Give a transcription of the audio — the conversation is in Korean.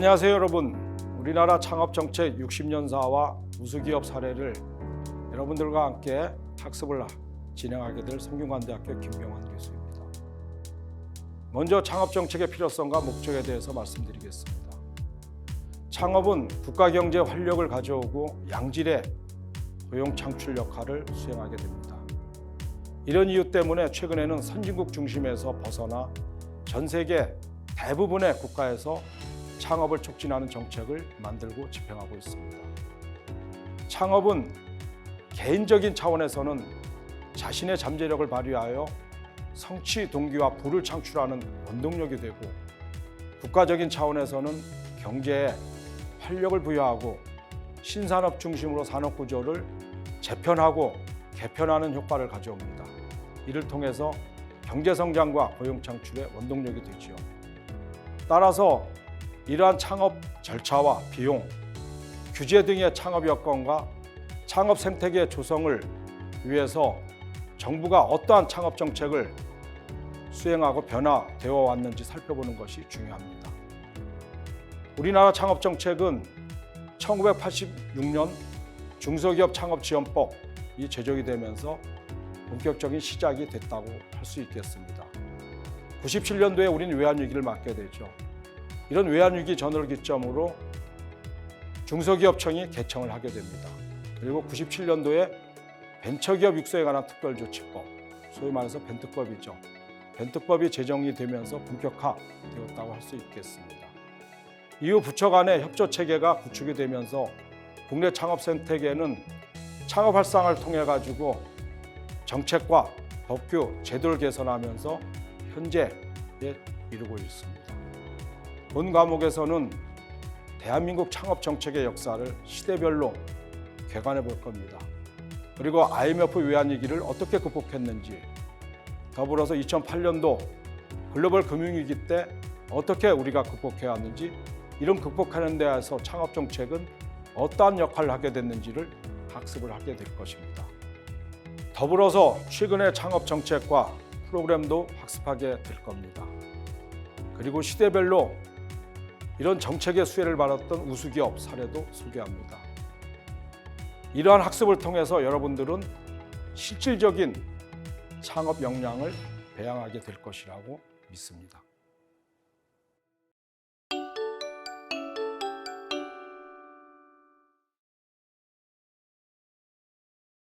안녕하세요 여러분. 우리나라 창업정책 60년사와 우수기업 사례를 여러분들과 함께 학습을 진행하게 될 성균관대학교 김경환 교수입니다. 먼저 창업정책의 필요성과 목적에 대해서 말씀드리겠습니다. 창업은 국가경제 활력을 가져오고 양질의 고용 창출 역할을 수행하게 됩니다. 이런 이유 때문에 최근에는 선진국 중심에서 벗어나 전 세계 대부분의 국가에서 창업을 촉진하는 정책을 만들고 집행하고 있습니다. 창업은 개인적인 차원에서는 자신의 잠재력을 발휘하여 성취 동기와 부를 창출하는 원동력이 되고, 국가적인 차원에서는 경제에 활력을 부여하고 신산업 중심으로 산업 구조를 재편하고 개편하는 효과를 가져옵니다. 이를 통해서 경제 성장과 고용 창출의 원동력이 되지요. 따라서 이러한 창업 절차와 비용, 규제 등의 창업 여건과 창업 생태계 조성을 위해서 정부가 어떠한 창업 정책을 수행하고 변화되어 왔는지 살펴보는 것이 중요합니다. 우리나라 창업 정책은 1986년 중소기업 창업지원법이 제정이 되면서 본격적인 시작이 됐다고 할 수 있겠습니다. 97년도에 우리는 외환위기를 맞게 되죠. 이런 외환위기 전후를 기점으로 중소기업청이 개청을 하게 됩니다. 그리고 97년도에 벤처기업 육성에 관한 특별조치법, 소위 말해서 벤특법이죠. 벤특법이 제정이 되면서 본격화되었다고 할 수 있겠습니다. 이후 부처 간의 협조체계가 구축이 되면서 국내 창업 생태계는 창업 활성화를 통해 가지고 정책과 법규, 제도를 개선하면서 현재에 이르고 있습니다. 본 과목에서는 대한민국 창업 정책의 역사를 시대별로 개관해 볼 겁니다. 그리고 IMF 외환위기를 어떻게 극복했는지, 더불어서 2008년도 글로벌 금융위기 때 어떻게 우리가 극복해 왔는지, 이런 극복하는 데에서 창업 정책은 어떠한 역할을 하게 됐는지를 학습을 하게 될 것입니다. 더불어서 최근의 창업 정책과 프로그램도 학습하게 될 겁니다. 그리고 시대별로 이런 정책의 수혜를 받았던 우수기업 사례도 소개합니다. 이러한 학습을 통해서 여러분들은 실질적인 창업 역량을 배양하게 될 것이라고 믿습니다.